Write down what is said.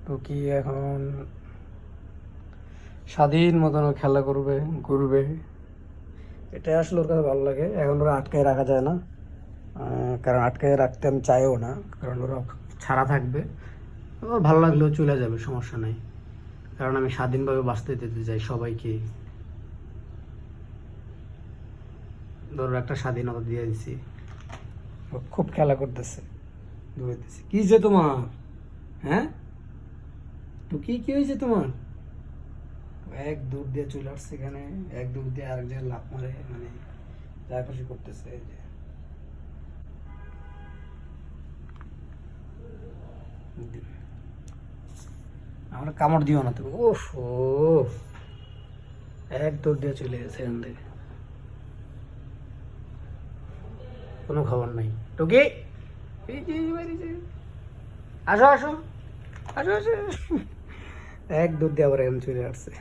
টুকি এখন স্বাধীন মতন ও খেলা করবে, ঘুরবে। এটা আসলে ওর কাছে ভালো লাগে। এখন ওরা আটকায় রাখা যায় না, কারণ আটকায় রাখতে আমি চাইও না, কারণ ওরা ছাড়া থাকবে। ওর ভালো লাগলেও চলে যাবে, সমস্যা নাই, কারণ আমি স্বাধীনভাবে বাঁচতে দিতে চাই সবাইকে। ধরো একটা স্বাধীনতা দিয়ে দিছি। ও খুব খেলা করতেছে, দৌড়াইতেছে। কি যে তোমার, হ্যাঁ টুকি, কি হয়েছে তোমার? এক দূর দিয়ে চলে আসছে এখানে, এক দূর দিয়ে আরেক জায়গায় লাফ মারে, মানে যা খুশি করতেছে। এই যে আমার কামড় দিও না তুমি। ওফ, ও এক দৌড় দিয়ে চলে গেছে এখান থেকে, কোনো খবর নাই। টুকি, এই যে আসো আসো আসো আসো, এক দৌড় দিয়ে আবার এখানে চলে আসছে।